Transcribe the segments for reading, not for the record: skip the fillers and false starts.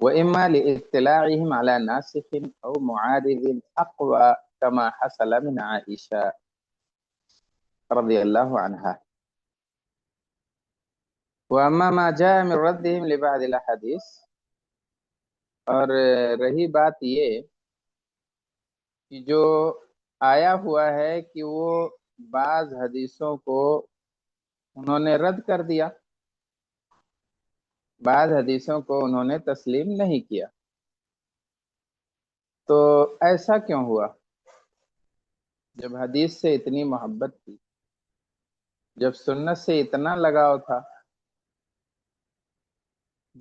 وإما لاطلاعهم على ناسخ أو معارض أقوى كما حصل من عائشة رضي الله عنها. وأما ما جاء من ردهم لبعض الأحاديث، اور رہی بات یہ کہ جو آیا ہوا ہے کہ وہ بعض حدیثوں کو انہوں نے رد کر دیا، بعض حدیثوں کو انہوں نے تسلیم نہیں کیا، تو ایسا کیوں ہوا؟ جب حدیث سے اتنی محبت تھی، جب سنت سے اتنا لگاؤ تھا،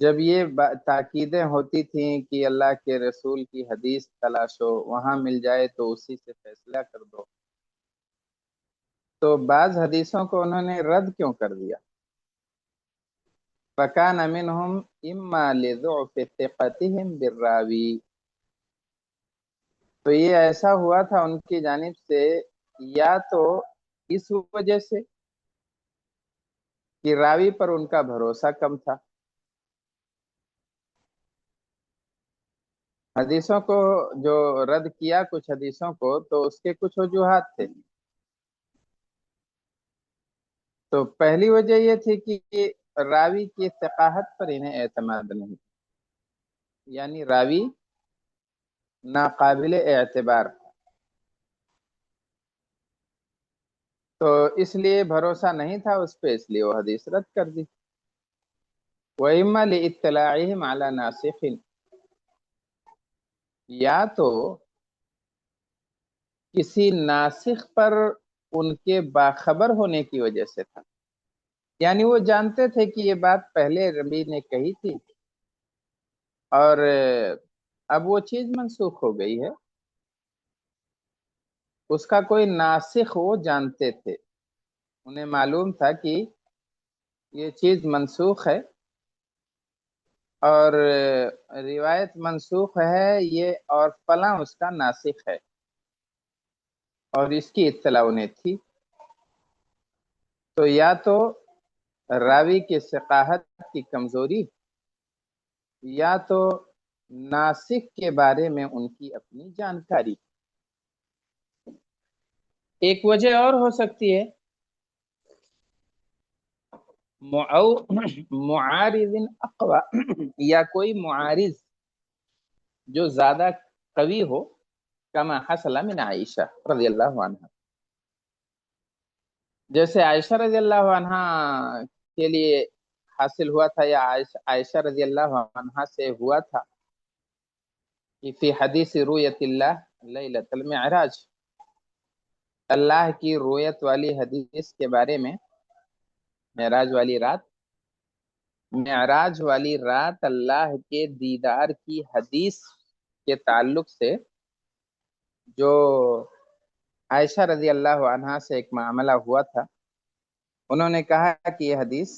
جب یہ تاکیدیں ہوتی تھیں کہ اللہ کے رسول کی حدیث تلاشو، وہاں مل جائے تو اسی سے فیصلہ کر دو، تو بعض حدیثوں کو انہوں نے رد کیوں کر دیا؟ فَكَانَ مِنْهُمْ إِمَّا لِضُعْفِ ثِقَتِهِمْ بِالرَّاوِي، تو یہ ایسا ہوا تھا ان کی جانب سے یا تو اس وجہ سے کہ راوی پر ان کا بھروسہ کم تھا، حدیثوں کو جو رد کیا کچھ حدیثوں کو تو اس کے کچھ وجوہات تھے۔ تو پہلی وجہ یہ تھی کہ راوی کی ثقافت پر انہیں اعتماد نہیں، یعنی راوی ناقابل اعتبار، تو اس لیے بھروسہ نہیں تھا اس پہ، اس لیے وہ حدیث رد کر دی۔ وَإِمَّا لِإِطِّلَاعِهِمْ عَلَى نَاسِخٍ، یا تو کسی ناسخ پر ان کے باخبر ہونے کی وجہ سے تھا، یعنی وہ جانتے تھے کہ یہ بات پہلے ربی نے کہی تھی اور اب وہ چیز منسوخ ہو گئی ہے، اس کا کوئی ناسخ وہ جانتے تھے، انہیں معلوم تھا کہ یہ چیز منسوخ ہے اور روایت منسوخ ہے یہ، اور فلاں اس کا ناسخ ہے، اور اس کی اطلاع انہیں تھی، تو یا تو راوی کی ثقافت کی کمزوری یا تو ناسخ کے بارے میں ان کی اپنی جانکاری۔ ایک وجہ اور ہو سکتی ہے معارض اقوا، یا کوئی معارض جو زیادہ قوی ہو، کما حصل من عائشہ رضی اللہ عنہ، جیسے عائشہ رضی اللہ عنہ کے لیے حاصل ہوا تھا، یا عائشہ رضی اللہ عنہ سے ہوا تھا کہ فی حدیث رویت اللہ لیلۃ المعراج، اللہ کی رویت والی حدیث کے بارے میں، معراج والی رات، معراج والی رات اللہ کے دیدار کی حدیث کے تعلق سے جو عائشہ رضی اللہ عنہا سے ایک معاملہ ہوا تھا، انہوں نے کہا کہ یہ حدیث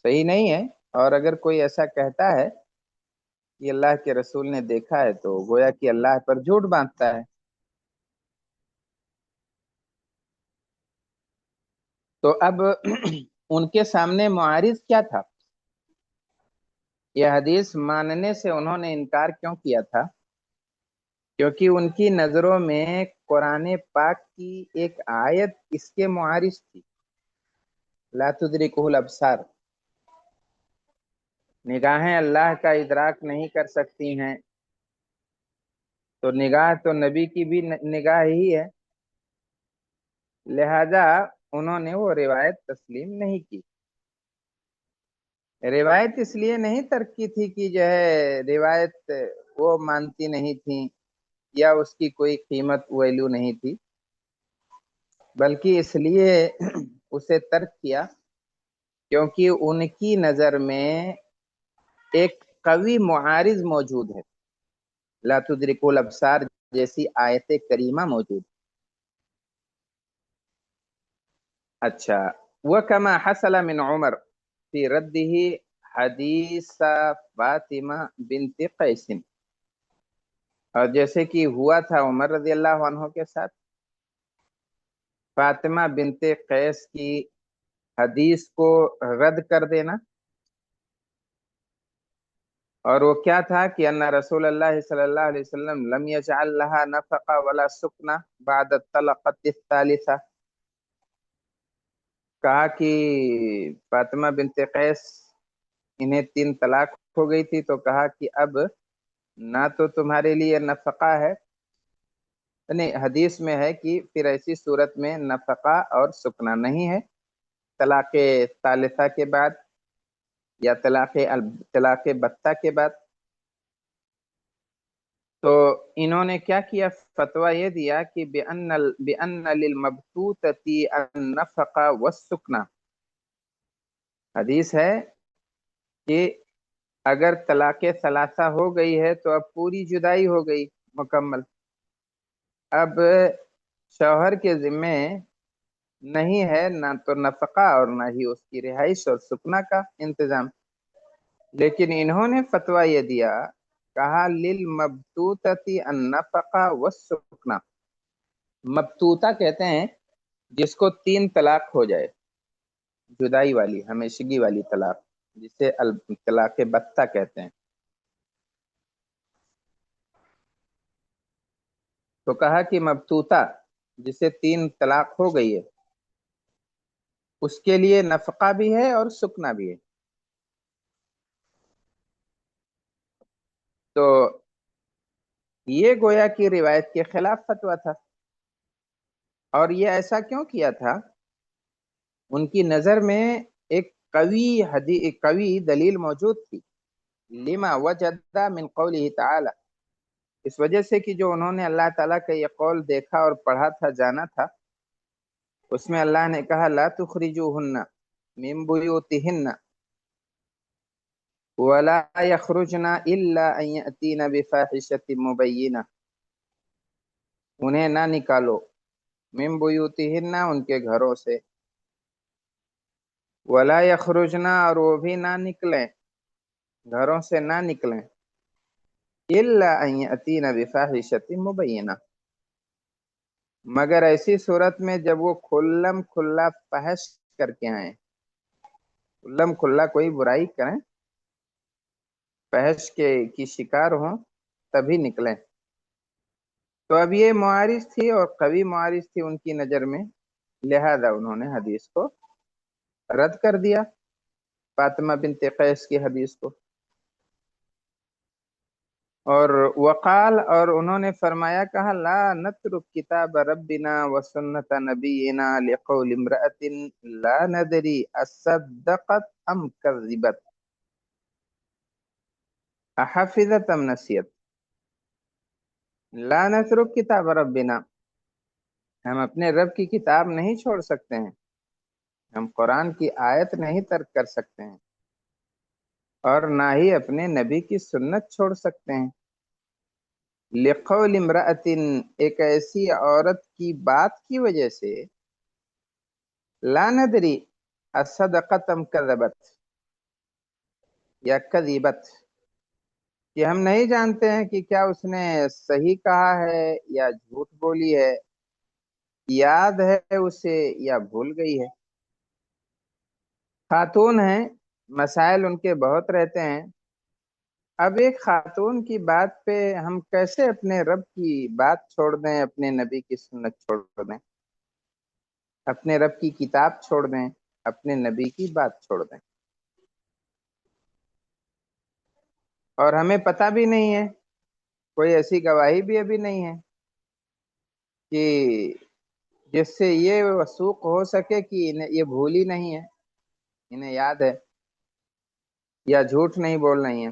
صحیح نہیں ہے، اور اگر کوئی ایسا کہتا ہے کہ اللہ کے رسول نے دیکھا ہے تو گویا کہ اللہ پر جھوٹ باندھتا ہے۔ تو اب ان کے سامنے معارض کیا تھا؟ یہ حدیث ماننے سے انہوں نے انکار کیوں کیا تھا؟ کیونکہ ان کی نظروں میں قرآن پاک کی ایک آیت اس کے معارض تھی، لا تدرکہ الابصار، نگاہیں اللہ کا ادراک نہیں کر سکتی ہیں، تو نگاہ تو نبی کی بھی نگاہ ہی ہے، لہذا انہوں نے وہ روایت تسلیم نہیں کی۔ روایت اس لیے نہیں ترک کی تھی کہ جو ہے روایت وہ مانتی نہیں تھیں یا اس کی کوئی قیمت ویلیو نہیں تھی، بلکہ اس لیے اسے ترک کیا کیونکہ ان کی نظر میں ایک قوی معارض موجود ہے، لا تدرک الابصار جیسی آیت کریمہ موجود۔ اچھا، وکما حصل من عمر فی رده حدیث فاطمہ بنت قیس، اور جیسے کہ ہوا تھا عمر رضی اللہ عنہ کے ساتھ فاطمہ بنت قیس کی حدیث کو رد کر دینا، اور وہ کیا تھا کہ ان رسول اللہ صلی اللہ علیہ وسلم لم یجعل لها نفقہ ولا سکنا بعد الطلقۃ الثالثہ، کہا کہ فاطمہ بنت قیس انہیں 3 طلاق ہو گئی تھی، تو کہا کہ اب نہ تو تمہارے لیے نفقہ ہے، نہیں حدیث میں ہے کہ پھر ایسی صورت میں نفقہ اور سکنا نہیں ہے طلاق ثالثہ کے بعد یا طلاق بتہ کے بعد۔ تو انہوں نے کیا کیا، فتویٰ یہ دیا کہ بأن للمبتوتة النفقہ والسکنا، حدیث ہے کہ اگر طلاق ثلاثہ ہو گئی ہے تو اب پوری جدائی ہو گئی مکمل، اب شوہر کے ذمے نہیں ہے نہ تو نفقہ اور نہ ہی اس کی رہائش اور سکنا کا انتظام، لیکن انہوں نے فتویٰ یہ دیا، کہا للمبتوتة النفقہ والسکنا، مبتوتہ کہتے ہیں جس کو 3 طلاق ہو جائے، جدائی والی ہمیشگی والی طلاق، جسے طلاق بتہ کہتے ہیں، تو کہا کہ مبتوتہ جسے 3 طلاق ہو گئی ہے اس کے لیے نفقہ بھی ہے اور سکنا بھی ہے۔ تو یہ گویا کی روایت کے خلاف فتویٰ تھا، اور یہ ایسا کیوں کیا تھا، ان کی نظر میں ایک قوی دلیل موجود تھی، لما وجد من قوله تعالی، اس وجہ سے کہ جو انہوں نے اللہ تعالیٰ کا یہ قول دیکھا اور پڑھا تھا، جانا تھا، اس میں اللہ نے کہا لا تخرجوہن من بیوتہن ولا یخرجن الا ان یأتین بفاحشۃ مبینہ، انہیں نہ نکالو من بیوتہن ان کے گھروں سے، ولا یخرجن اور وہ بھی نہ نکلیں، گھروں سے نہ نکلیں، الا ان یأتین بفاحشۃ مبینہ، مگر ایسی صورت میں جب وہ کھلم کھلا فحش کر کے آئیں، کھلم کھلا کوئی برائی کریں، فحش کی شکار ہوں، تبھی نکلیں۔ تو اب یہ معارض تھی اور قوی معارض تھی ان کی نظر میں، لہذا انہوں نے حدیث کو رد کر دیا، فاطمہ بنت قیس کی حدیث کو، اور وقال، اور انہوں نے فرمایا، کہا لا نترک کتاب ربنا وسنت نبینا لقول امرأة لا ندری اصدقت ام کذبت احفظت ام نسیت، لا نترک کتاب ربنا، ہم اپنے رب کی کتاب نہیں چھوڑ سکتے ہیں، ہم قرآن کی آیت نہیں ترک کر سکتے ہیں، اور نہ ہی اپنے نبی کی سنت چھوڑ سکتے ہیں، لقول امرأۃ، ایک ایسی عورت کی بات کی وجہ سے، لا ندری اصدقت ام کذبت یا کذبت، کہ ہم نہیں جانتے ہیں کہ کیا اس نے صحیح کہا ہے یا جھوٹ بولی ہے، یاد ہے اسے یا بھول گئی ہے، خاتون ہیں، مسائل ان کے بہت رہتے ہیں، اب ایک خاتون کی بات پہ ہم کیسے اپنے رب کی بات چھوڑ دیں، اپنے نبی کی سنت چھوڑ دیں، اپنے رب کی کتاب چھوڑ دیں، اپنے نبی کی بات چھوڑ دیں، اور ہمیں پتہ بھی نہیں ہے، کوئی ایسی گواہی بھی ابھی نہیں ہے کہ جس سے یہ وثوق ہو سکے کہ انہیں یہ بھولی نہیں ہے، انہیں یاد ہے یا جھوٹ نہیں بول رہی ہیں۔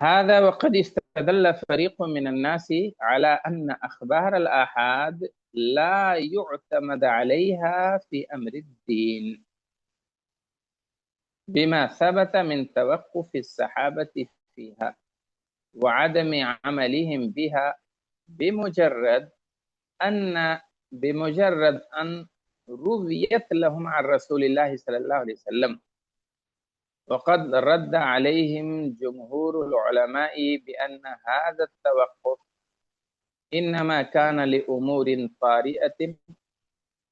هذا وقد استدل فريق من الناس على أن أخبار الآحاد لا يعتمد عليها في أمر الدين بما ثبت من توقف الصحابة فيها وعدم عملهم بها بمجرد أن بمجرد أن رويت لهم عن رسول الله صلى الله عليه وسلم. وقد رد عليهم جمهور العلماء بأن هذا التوقف إنما كان لأمور طارئة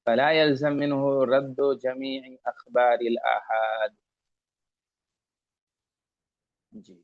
فلا يلزم منه رد جميع أخبار الآحاد. جی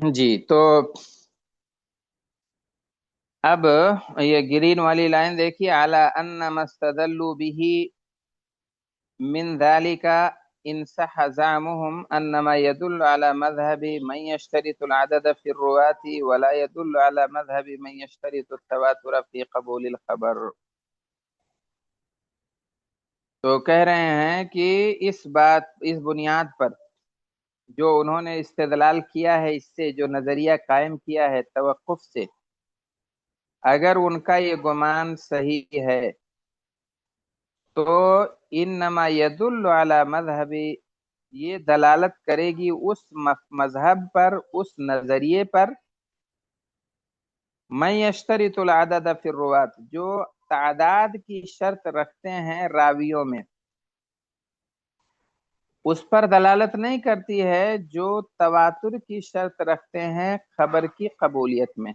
جی تو اب یہ گرین والی لائن دیکھیے، اعلی ان مستدلوا به من ذلك ان صح زعمهم انما يدل على مذهب من يشترط العدد في الرواة ولا يدل على مذهب من يشترط التواتر في قبول الخبر. تو کہہ رہے ہیں کہ اس بنیاد پر جو انہوں نے استدلال کیا ہے، اس سے جو نظریہ قائم کیا ہے توقف سے، اگر ان کا یہ گمان صحیح ہے تو انما يدل على مذهب، یہ دلالت کرے گی اس مذہب پر، اس نظریے پر، من یشترط العدد فی الروات، جو تعداد کی شرط رکھتے ہیں راویوں میں، اس پر دلالت نہیں کرتی ہے جو تواتر کی شرط رکھتے ہیں خبر کی قبولیت میں.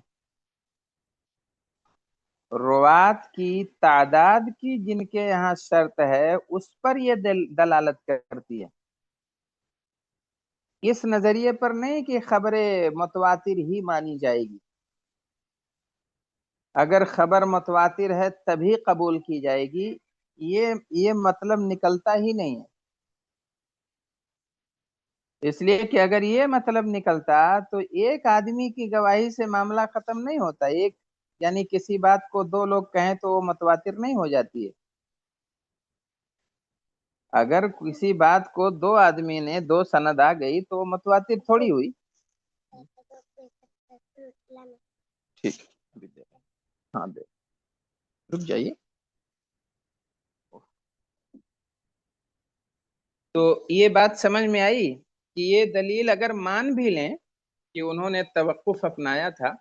روات کی تعداد کی جن کے یہاں شرط ہے اس پر یہ دلالت کرتی ہے، اس نظریے پر نہیں کہ خبر متواتر ہی مانی جائے گی، اگر خبر متواتر ہے تبھی قبول کی جائے گی، یہ مطلب نکلتا ہی نہیں ہے. اس لیے کہ اگر یہ مطلب نکلتا تو ایک آدمی کی گواہی سے معاملہ ختم نہیں ہوتا. ایک یعنی کسی بات کو دو لوگ کہیں تو وہ متواتر نہیں ہو جاتی ہے. اگر کسی بات کو دو آدمی نے، دو سند آ گئی تو وہ متواتر تھوڑی ہوئی. ٹھیک، ہاں دے، رک جائیے. تو یہ بات سمجھ میں آئی کہ یہ دلیل اگر مان بھی لیں کہ انہوں نے توقف اپنایا تھا.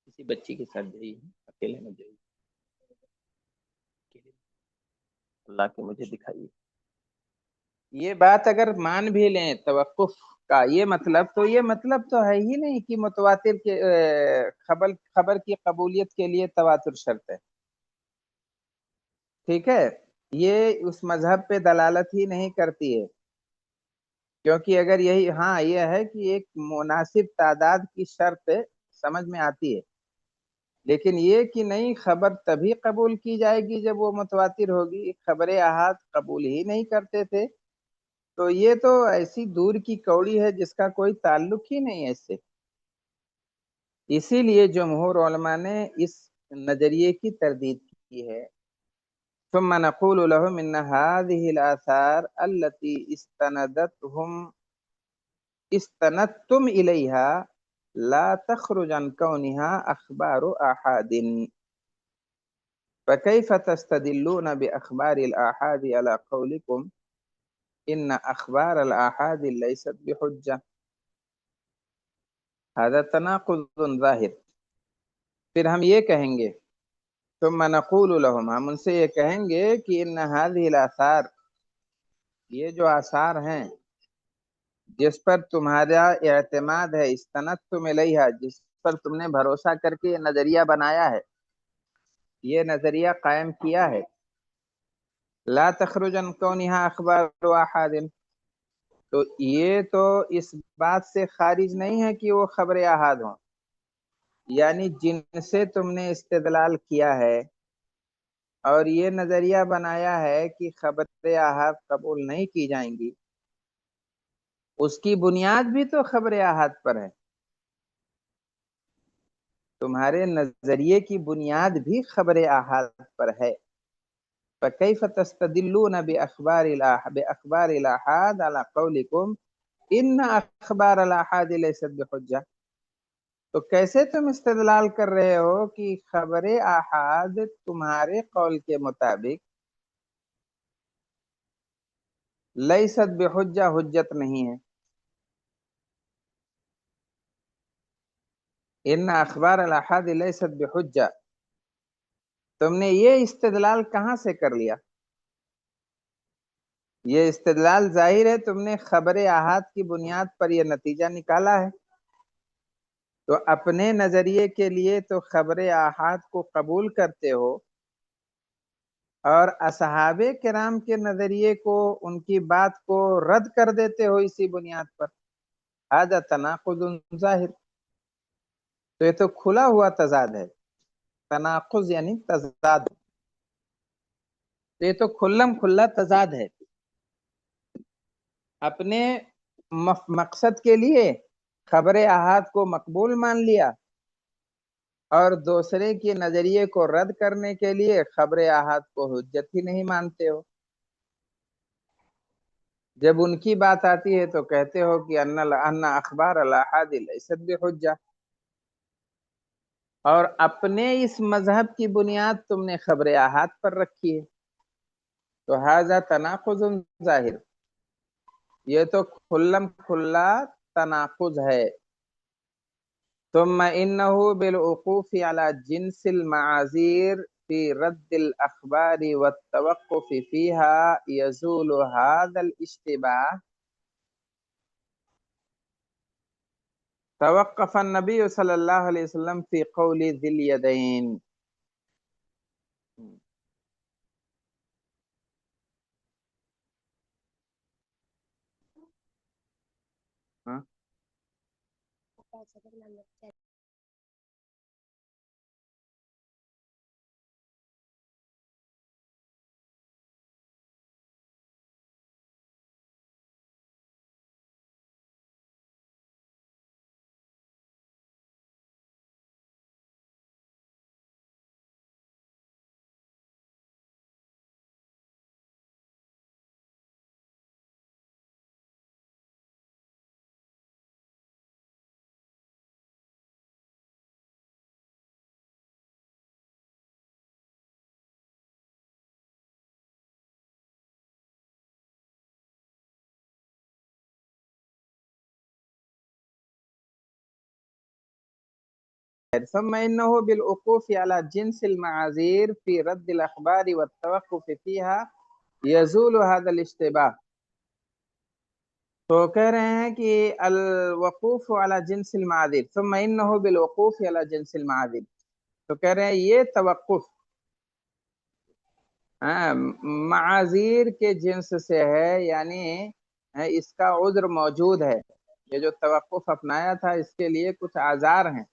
کسی بچی کے ساتھ جائیے، اکیلے میں جائیے، اللہ کے مجھے دکھائیے. یہ بات اگر مان بھی لیں توقف کا یہ مطلب، تو یہ مطلب تو ہے ہی نہیں کہ متواتر کے خبر کی قبولیت کے لیے تواتر شرط ہے. ٹھیک ہے، یہ اس مذہب پہ دلالت ہی نہیں کرتی ہے، کیونکہ اگر یہی، ہاں یہ ہے کہ ایک مناسب تعداد کی شرط سمجھ میں آتی ہے، لیکن یہ کہ نہیں خبر تبھی قبول کی جائے گی جب وہ متواتر ہوگی. خبر احاد قبول ہی نہیں کرتے تھے، تو یہ تو ایسی دور کی کوڑی ہے جس کا کوئی تعلق ہی نہیں ہے اس سے. اسی لیے جمہور علماء نے اس نظریے کی تردید کی ہے. ثم نقول لهم ان هذه الاثار التي استندتم اليها لا تخرج عن كونها اخبار احاد، فكيف تستدلون باخبار الاحاد على قولكم ان اخبار الاحاد ليست بحجة؟ هذا تناقض ظاہر. پھر ہم یہ کہیں گے، ثم نقول لهم، ہم ان سے یہ کہیں گے کہ ان هذه الاثار، یہ جو آثار ہیں جس پر تمہارا اعتماد ہے، استندتم الیہا، جس پر تم نے بھروسہ کر کے یہ نظریہ بنایا ہے، یہ نظریہ قائم کیا ہے، لا تخرج عن کونہا اخبار احاد، تو یہ تو اس بات سے خارج نہیں ہے کہ وہ خبر احاد ہوں. یعنی جن سے تم نے استدلال کیا ہے اور یہ نظریہ بنایا ہے کہ خبر احاد قبول نہیں کی جائیں گی، اس کی بنیاد بھی تو خبر احاد پر ہے. تمہارے نظریے کی بنیاد بھی خبر احاد پر ہے. فَكَيْفَ تَسْتَدِلُّونَ بِأَخْبَارِ الْآحَادِ عَلَى قَوْلِكُمْ إِنَّ أَخْبَارَ الْآحَادِ لَيْسَتْ بِحُجَّةٍ، تو کیسے تم استدلال کر رہے ہو کہ خبر احاد تمہارے قول کے مطابق لیست بحجہ، حجت نہیں ہے. ان اخبار الاحاد لیست بحجہ، تم نے یہ استدلال کہاں سے کر لیا؟ یہ استدلال ظاہر ہے تم نے خبر احاد کی بنیاد پر یہ نتیجہ نکالا ہے. تو اپنے نظریے کے لیے تو خبر احاد کو قبول کرتے ہو اور اصحاب کرام کے نظریے کو، ان کی بات کو رد کر دیتے ہو اسی بنیاد پر، ھذا تناقض ظاہر، تو یہ تو کھلا ہوا تضاد ہے. تناقض یعنی تضاد، یہ تو کھلم کھلا تضاد ہے. اپنے مقصد کے لیے خبر احاد کو مقبول مان لیا، اور دوسرے کے نظریے کو رد کرنے کے لیے خبر احاد کو حجت ہی نہیں مانتے ہو. جب ان کی بات آتی ہے تو کہتے ہو کہ ان اخبار الاحاد لیست بحجہ، اور اپنے اس مذہب کی بنیاد تم نے خبر احاد پر رکھی ہے. تو ھذا تناقض ظاہر، یہ تو کھلم کھلا تناقض ہے. ثم انه بالوقوف على جنس المعاذير في رد الاخبار والتوقف فيها يزول هذا الاشتباه. توقف النبي صلی اللہ علیہ وسلم في قول ذي اليدين. ہاں ثم انه بالوقوف على جنس المعاذير في رد الاخبار والتوقف فيها يزول هذا الاشتباه. تو کہہ رہے ہیں کہ الوقوف علی جنس المعاذیر، ثم انه بالوقوف علی جنس المعاذیر، تو کہہ رہے ہیں یہ توقف معاذیر کے جنس سے ہے، یعنی اس کا عذر موجود ہے. یہ جو توقف اپنایا تھا اس کے لیے کچھ آزار ہیں،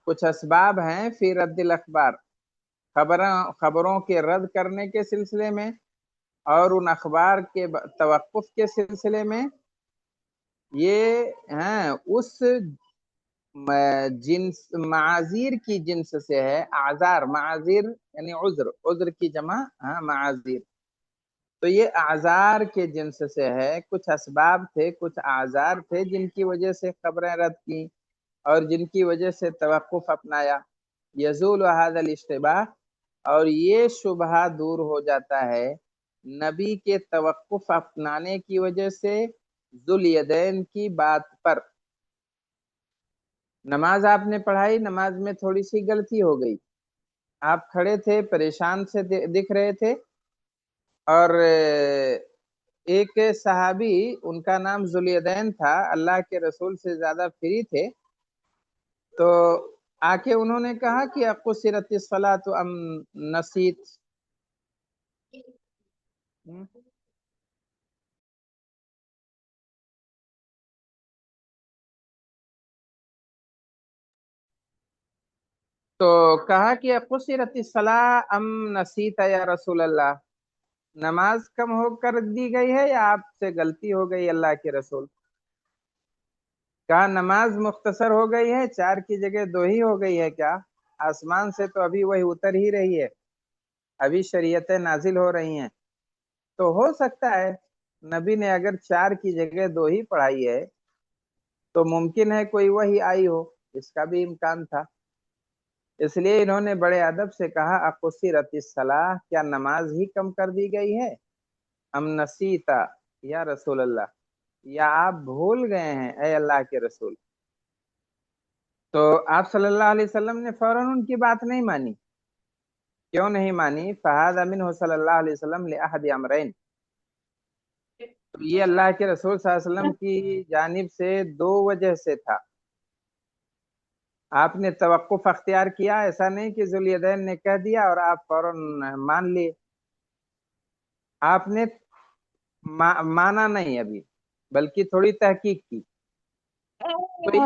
کچھ اسباب ہیں. فی رد الاخبار، خبروں کے رد کرنے کے سلسلے میں، اور ان اخبار کے توقف کے سلسلے میں. یہ اس جنس معاذیر کی جنس سے ہے. اعذار، معاذیر یعنی عذر، عذر کی جمع معاذیر. تو یہ اعذار کے جنس سے ہے. کچھ اسباب تھے، کچھ اعذار تھے جن کی وجہ سے خبریں رد کی اور جن کی وجہ سے توقف اپنایا. یزول هذا الاشتباہ، اور یہ شبہہ دور ہو جاتا ہے نبی کے توقف اپنانے کی وجہ سے ذوالیدین کی بات پر. نماز آپ نے پڑھائی، نماز میں تھوڑی سی غلطی ہو گئی، آپ کھڑے تھے، پریشان سے دکھ رہے تھے، اور ایک صحابی، ان کا نام ذوالیدین تھا، اللہ کے رسول سے زیادہ فری تھے، تو آ کے انہوں نے کہا کہ اقصرت الصلاۃ ام نسیت. تو کہا کہ قصرت الصلاۃ ام نسیت یا رسول اللہ، نماز کم ہو کر دی گئی ہے یا آپ سے غلطی ہو گئی اللہ کے رسول. کہا نماز مختصر ہو گئی ہے، 4 کی جگہ 2 ہی ہو گئی ہے کیا؟ آسمان سے تو ابھی وہی اتر ہی رہی ہے، ابھی شریعتیں نازل ہو رہی ہیں. تو ہو سکتا ہے نبی نے اگر 4 کی جگہ 2 ہی پڑھائی ہے تو ممکن ہے کوئی وہی آئی ہو، اس کا بھی امکان تھا. اس لیے انہوں نے بڑے ادب سے کہا اقصرت الصلاۃ، کیا نماز ہی کم کر دی گئی ہے؟ ام نسیتا یا رسول اللہ، یا آپ بھول گئے ہیں اے اللہ کے رسول. تو آپ صلی اللہ علیہ وسلم نے فوراً ان کی بات نہیں مانی. کیوں نہیں مانی؟ فہذا منہ صلی اللہ علیہ وسلم لأحد امرین، تو یہ اللہ کے رسول صلی اللہ علیہ وسلم کی جانب سے 2 وجہ سے تھا. آپ نے توقف اختیار کیا، ایسا نہیں کہ ذوالیدین نے کہہ دیا اور آپ فوراً مان لیے. آپ نے مانا نہیں ابھی، بلکہ تھوڑی تحقیق کی. تو یہ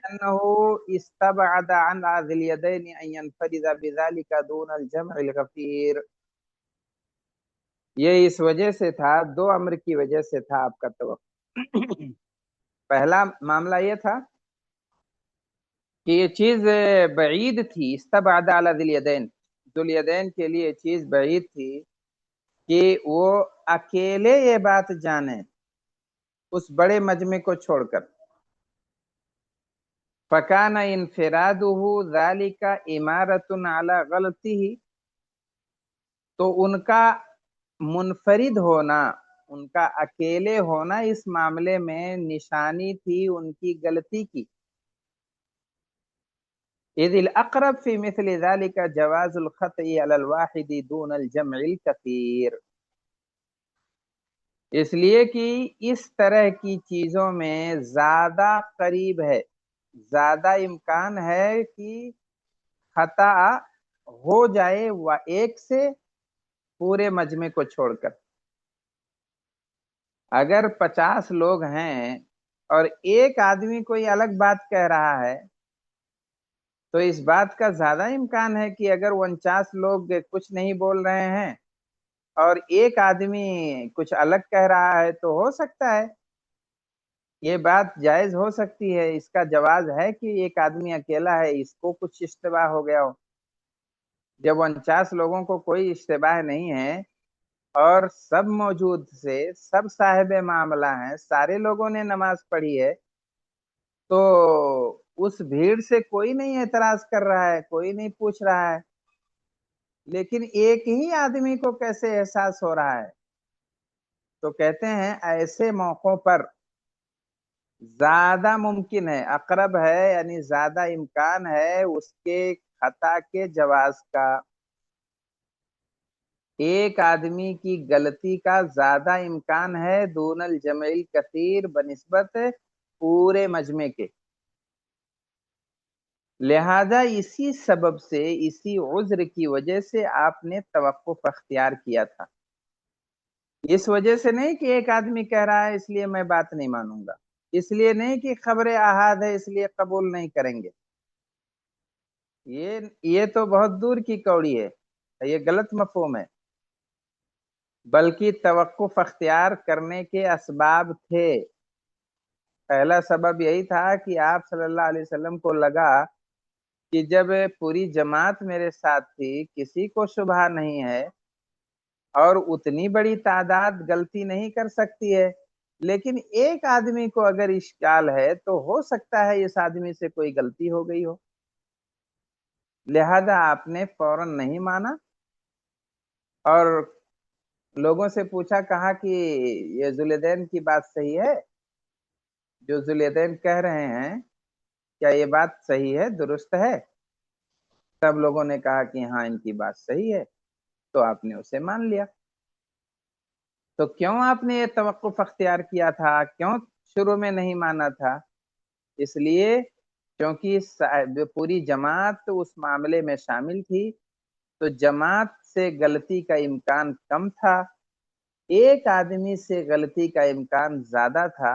أنه استبعد عن ذي اليدين أن ينفرد بذلك دون الجمع الغفير. یہ اس وجہ سے تھا، دو امر کی وجہ سے تھا آپ کا توقع. پہلا معاملہ یہ تھا کہ یہ چیز بعید تھی، استبعد علی ذی الیدین، ذو الیدین کے لیے چیز بعید تھی کہ وہ اکیلے یہ بات جانیں اس بڑے مجمع کو چھوڑ کر. فَكَانَ انفرادہ ذَلِكَ امارۃ علی غلطہ، تو ان کا منفرد ہونا، ان کا اکیلے ہونا اس معاملے میں نشانی تھی ان کی غلطی کی. اذ الاقرب فی مثل ذلك جواز الخطأ علی الواحد دون الجمع الكثیر، اس لیے کہ اس طرح کی چیزوں میں زیادہ قریب ہے، زیادہ امکان ہے کہ خطا ہو جائے ایک سے پورے مجمع کو چھوڑ کر. اگر 50 لوگ ہیں اور ایک آدمی کوئی الگ بات کہہ رہا ہے تو اس بات کا زیادہ امکان ہے کہ اگر 49 لوگ کچھ نہیں بول رہے ہیں اور ایک آدمی کچھ الگ کہہ رہا ہے تو ہو سکتا ہے یہ بات جائز ہو سکتی ہے، اس کا جواز ہے کہ ایک آدمی اکیلا ہے، اس کو کچھ اشتباہ ہو گیا ہو. جب 49 لوگوں کو کوئی اشتباہ نہیں ہے اور سب موجود سے سب صاحب معاملہ ہیں، سارے لوگوں نے نماز پڑھی ہے، تو اس بھیڑ سے کوئی نہیں اعتراض کر رہا ہے، کوئی نہیں پوچھ رہا ہے. لیکن ایک ہی آدمی کو کیسے احساس ہو رہا ہے؟ تو کہتے ہیں ایسے موقعوں پر زیادہ ممکن ہے، اقرب ہے یعنی زیادہ امکان ہے اس کے خطا کے جواز کا. ایک آدمی کی غلطی کا زیادہ امکان ہے دون الجمع الکثیر بنسبت پورے مجمع کے. لہذا اسی سبب سے، اسی عذر کی وجہ سے آپ نے توقف اختیار کیا تھا. اس وجہ سے نہیں کہ ایک آدمی کہہ رہا ہے اس لیے میں بات نہیں مانوں گا، اس لیے نہیں کہ خبر احاد ہے اس لیے قبول نہیں کریں گے. یہ تو بہت دور کی کوڑی ہے، یہ غلط مفہوم ہے. بلکہ توقف اختیار کرنے کے اسباب تھے. پہلا سبب یہی تھا کہ آپ صلی اللہ علیہ وسلم کو لگا کہ جب پوری جماعت میرے ساتھ تھی، کسی کو شبہ نہیں ہے اور اتنی بڑی تعداد غلطی نہیں کر سکتی ہے، لیکن ایک آدمی کو اگر اشکال ہے تو ہو سکتا ہے اس آدمی سے کوئی غلطی ہو گئی ہو. لہذا آپ نے فوراً نہیں مانا اور لوگوں سے پوچھا، کہا کہ یہ ذوالیدین کی بات صحیح ہے، جو ذوالیدین کہہ رہے ہیں کیا یہ بات صحیح ہے، درست ہے؟ سب لوگوں نے کہا کہ ہاں ان کی بات صحیح ہے، تو آپ نے اسے مان لیا. تو کیوں آپ نے یہ توقف اختیار کیا تھا، کیوں شروع میں نہیں مانا تھا؟ اس لیے کیونکہ پوری جماعت اس معاملے میں شامل تھی، تو جماعت سے غلطی کا امکان کم تھا، ایک آدمی سے غلطی کا امکان زیادہ تھا.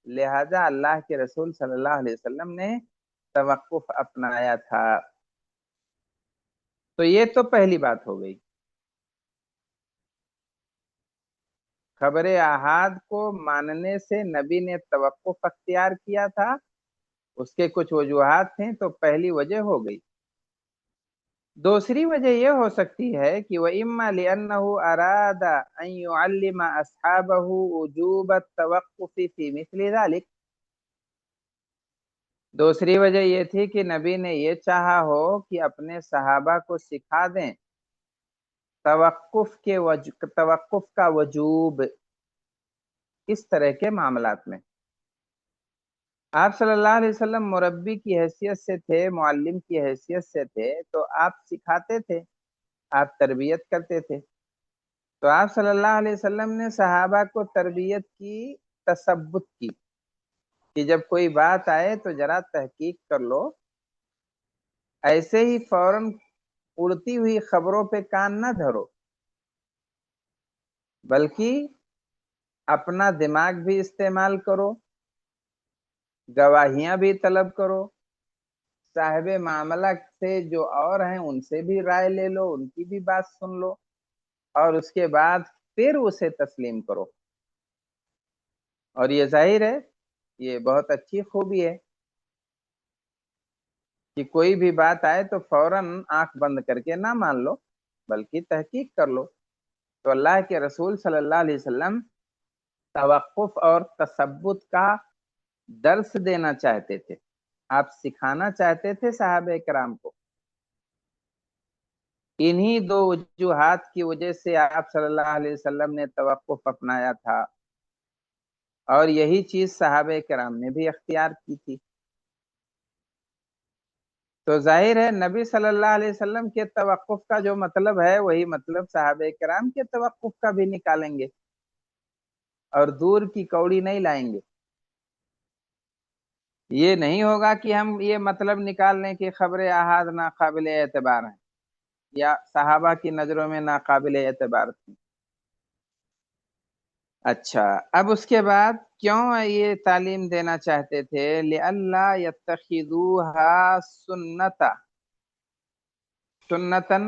لہذا اللہ کے رسول صلی اللہ علیہ وسلم نے توقف اپنایا تھا. تو یہ تو پہلی بات ہو گئی. خبر احاد کو ماننے سے نبی نے توقف اختیار کیا تھا، اس کے کچھ وجوہات تھیں، تو پہلی وجہ ہو گئی. دوسری وجہ یہ ہو سکتی ہے کہ وَإِمَّا لِأَنَّهُ أَرَادَ أَن يُعَلِّمَ أَصْحَابَهُ وُجُوبَ التَّوَقُّفِ فِي مِثْلِ ذَلِكَ. دوسری وجہ یہ تھی کہ نبی نے یہ چاہا ہو کہ اپنے صحابہ کو سکھا دیں توقف کا وجوب اس طرح کے معاملات میں. آپ صلی اللہ علیہ وسلم مربی کی حیثیت سے تھے، معلم کی حیثیت سے تھے، تو آپ سکھاتے تھے، آپ تربیت کرتے تھے. تو آپ صلی اللہ علیہ وسلم نے صحابہ کو تربیت کی تثبت کی، کہ جب کوئی بات آئے تو ذرا تحقیق کر لو، ایسے ہی فوراً اڑتی ہوئی خبروں پہ کان نہ دھرو، بلکہ اپنا دماغ بھی استعمال کرو، گواہیاں بھی طلب کرو، صاحب معاملہ سے جو اور ہیں ان سے بھی رائے لے لو، ان کی بھی بات سن لو، اور اس کے بعد پھر اسے تسلیم کرو۔ اور یہ ظاہر ہے یہ بہت اچھی خوبی ہے کہ کوئی بھی بات آئے تو فوراً آنکھ بند کر کے نہ مان لو، بلکہ تحقیق کر لو۔ تو اللہ کے رسول صلی اللہ علیہ وسلم توقف اور تثبت کا درس دینا چاہتے تھے، آپ سکھانا چاہتے تھے صحابہ کرام کو۔ انہی دو وجوہات کی وجہ سے آپ صلی اللہ علیہ وسلم نے توقف اپنایا تھا، اور یہی چیز صحابہ کرام نے بھی اختیار کی تھی۔ تو ظاہر ہے نبی صلی اللہ علیہ وسلم کے توقف کا جو مطلب ہے وہی مطلب صحابہ کرام کے توقف کا بھی نکالیں گے، اور دور کی کوڑی نہیں لائیں گے۔ یہ نہیں ہوگا کہ ہم یہ مطلب نکال لیں کہ خبر احاد ناقابل اعتبار ہیں یا صحابہ کی نظروں میں ناقابل اعتبار تھی۔ اچھا، اب اس کے بعد کیوں یہ تعلیم دینا چاہتے تھے؟ لئلا یتخذوها سنتاً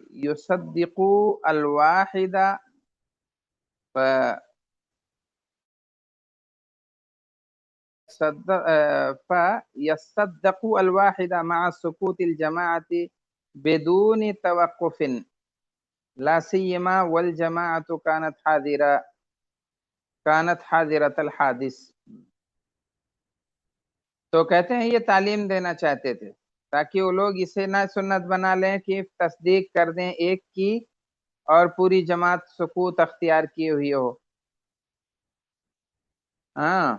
فیصدقوا الواحد فيصدقوا الواحد مع سكوت الجماعة بدون توقف، لا سيما والجماعة كانت حاضرة الحادث۔ تو کہتے ہیں یہ تعلیم دینا چاہتے تھے تاکہ وہ لوگ اسے نہ سنت بنا لیں کہ تصدیق کر دیں ایک کی اور پوری جماعت سکوت اختیار کیے ہوئی ہو۔ ہاں،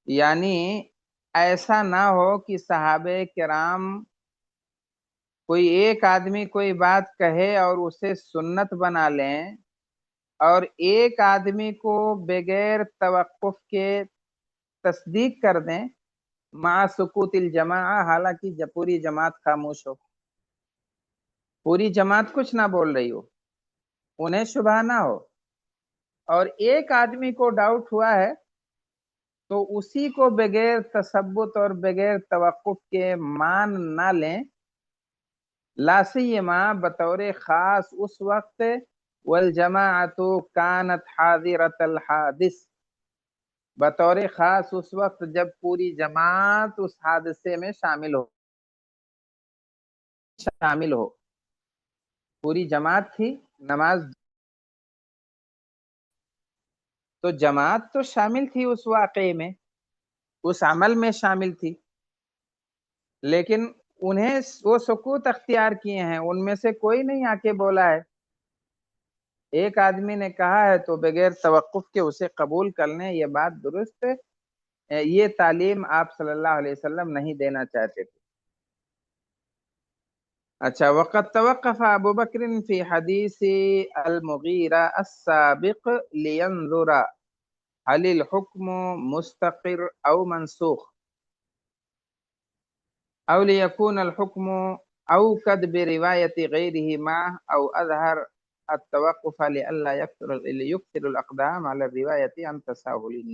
یعنی ایسا نہ ہو کہ صحابہ کرام کوئی ایک آدمی کوئی بات کہے اور اسے سنت بنا لیں، اور ایک آدمی کو بغیر توقف کے تصدیق کر دیں مع سکوت الجماعہ، حالانکہ پوری جماعت خاموش ہو، پوری جماعت کچھ نہ بول رہی ہو، انہیں شبہ نہ ہو، اور ایک آدمی کو ڈاؤٹ ہوا ہے تو اسی کو بغیر تثبت اور بغیر توقف کے مان نہ لیں، لا سیما بطور خاص اس وقت والجماعت کانت حاضرۃ الحادث، بطور خاص اس وقت جب پوری جماعت اس حادثے میں شامل ہو، پوری جماعت تھی نماز، تو جماعت تو شامل تھی اس واقعے میں، اس عمل میں شامل تھی، لیکن انہیں وہ سکوت اختیار کیے ہیں، ان میں سے کوئی نہیں آ کے بولا ہے۔ ایک آدمی نے کہا ہے تو بغیر توقف کے اسے قبول کر لیں، یہ بات درست ہے، یہ تعلیم آپ صلی اللہ علیہ وسلم نہیں دینا چاہتے تھے۔ اچھا، وقد توقف ابو بکر فی حدیث المغیرہ السابق لینظر هل الحکم مستقر او منسوخ او لیکون الحکم اوقد بروایت غیره معه او اظہر التوقف لئلا یکثر الاقدام على الروایت عن تساہل۔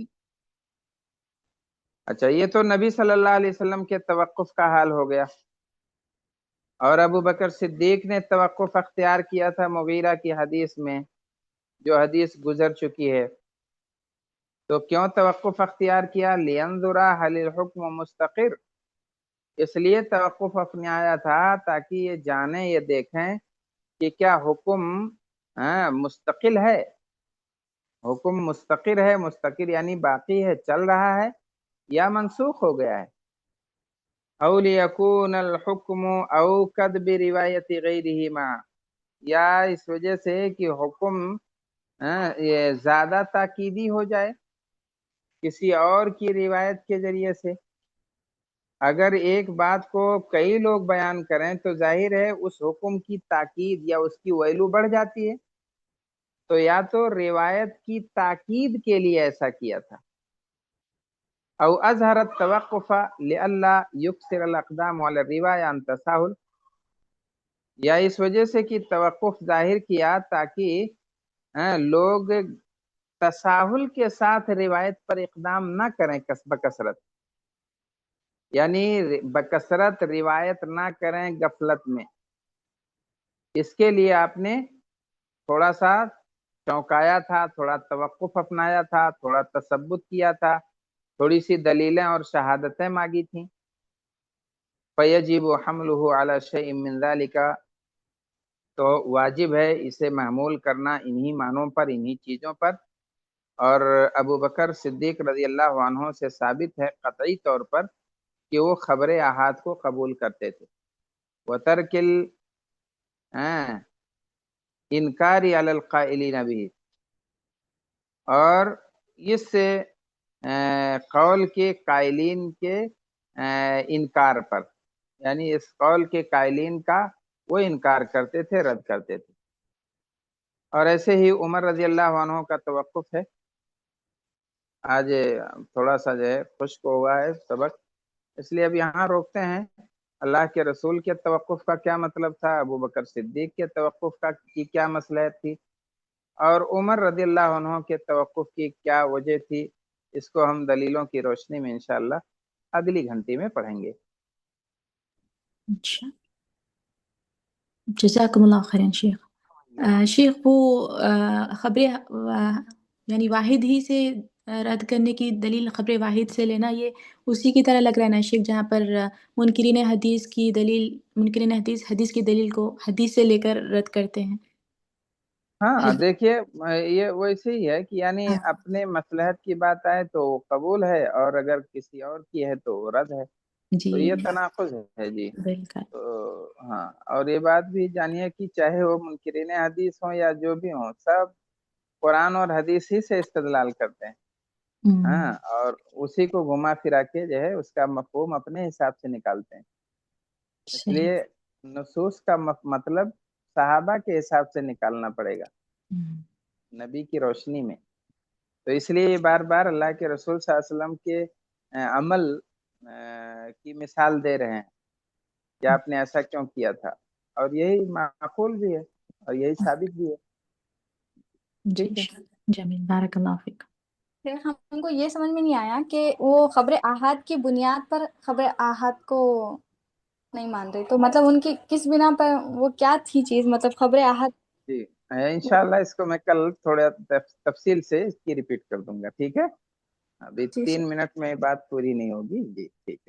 اچھا، یہ تو نبی صلی اللہ علیہ وسلم کے توقف کا حال ہو گیا، اور ابو بکر صدیق نے توقف اختیار کیا تھا مغیرہ کی حدیث میں، جو حدیث گزر چکی ہے۔ تو کیوں توقف اختیار کیا؟ لینظر هل الحکم مستقر، اس لیے توقف اپنایا تھا تاکہ یہ جانیں، یہ دیکھیں کہ کیا حکم مستقل ہے، حکم مستقر ہے، مستقر یعنی باقی ہے، چل رہا ہے، یا منسوخ ہو گیا ہے۔ او لیکون الحکم اوقد بروایت غیرہ معه، یا اس وجہ سے کہ حکم یہ زیادہ تاکیدی ہو جائے کسی اور کی روایت کے ذریعے سے۔ اگر ایک بات کو کئی لوگ بیان کریں تو ظاہر ہے اس حکم کی تاکید یا اس کی ویلو بڑھ جاتی ہے، تو یا تو روایت کی تاکید کے لیے ایسا کیا تھا، او اظہر التوقف لئلا یکسر الاقدام علی الروایہ عن تساہل، یا اس وجہ سے کہ توقف ظاہر کیا تاکہ لوگ تساہل کے ساتھ روایت پر اقدام نہ کریں بکثرت، یعنی بکثرت روایت نہ کریں غفلت میں. اس کے لیے آپ نے تھوڑا سا چونکایا تھا، تھوڑا توقف اپنایا تھا، تھوڑا تثبت کیا تھا، تھوڑی سی دلیلیں اور شہادتیں مانگی تھیں. فَيَجِبُ حَمْلُهُ عَلَى شَيْءٍ مِّن ذَلِكَ، تو واجب ہے اسے محمول کرنا انہی معنوں پر، انہی چیزوں پر. اور ابو بکر صدیق رضی اللہ عنہ سے ثابت ہے قطعی طور پر کہ وہ خبر احاد کو قبول کرتے تھے. وَتَرْكِ الْإِنْكَارِ عَلَى الْقَائِلِينَ بِهِ، اور اس سے قول کے قائلین کے انکار پر، یعنی اس قول کے قائلین کا وہ انکار کرتے تھے، رد کرتے تھے. اور ایسے ہی عمر رضی اللہ عنہ کا توقف ہے. آج تھوڑا سا جو ہے خشک ہوا ہے سبق، اس لیے اب یہاں روکتے ہیں. اللہ کے رسول کے توقف کا کیا مطلب تھا، ابو بکر صدیق کے توقف کی کیا مصلحت تھی، اور عمر رضی اللہ عنہ کے توقف کی کیا وجہ تھی، اس کو ہم دلیلوں کی روشنی میں انشاءاللہ اگلی گھنٹی میں پڑھیں گے. اچھا، جزاکم اللہ خیرن شیخ. شیخ وہ خبر یعنی واحد ہی سے رد کرنے کی دلیل خبر واحد سے لینا، یہ اسی کی طرح لگ رہا ہے نا شیخ، جہاں پر منکرین حدیث کی دلیل، منکرین حدیث کی دلیل کو حدیث سے لے کر رد کرتے ہیں. ہاں دیکھیے یہ ویسے ہی ہے کہ یعنی اپنے مصلحت کی بات آئے تو قبول ہے، اور اگر کسی اور کی ہے تو رد ہے. جی تو یہ تناقض ہے جی. بالکل. تو ہاں، اور یہ بات بھی جانیے کہ چاہے وہ منکرین حدیث ہوں یا جو بھی ہوں، سب قرآن اور حدیث ہی سے استدلال کرتے ہیں. ہاں، اور اسی کو گھما پھرا کے جو ہے اس کا مفہوم اپنے حساب سے نکالتے ہیں. اس لیے نصوص کا مطلب صحابہ کے حساب سے نکالنا پڑے گا، نبی کی روشنی میں. تو اس لیے بار بار اللہ کے رسول صلی اللہ علیہ وسلم کے عمل کی مثال دے رہے ہیں کہ آپ نے ایسا کیوں کیا تھا، اور یہی معقول بھی ہے اور یہی ثابت بھی ہے. ٹھیک ہے جمیل، بارک اللہ فیک. ہم کو یہ سمجھ میں نہیں آیا کہ وہ خبر احاد کی بنیاد پر خبر احاد کو نہیں مان رہے، تو مطلب ان کی کس بنا پر وہ کیا تھی چیز، مطلب خبر احاد. جی انشاءاللہ اس کو میں کل تھوڑا تفصیل سے اس کی ریپیٹ کر دوں گا. ٹھیک ہے، ابھی 3 منٹ میں بات پوری نہیں ہوگی. جی ٹھیک.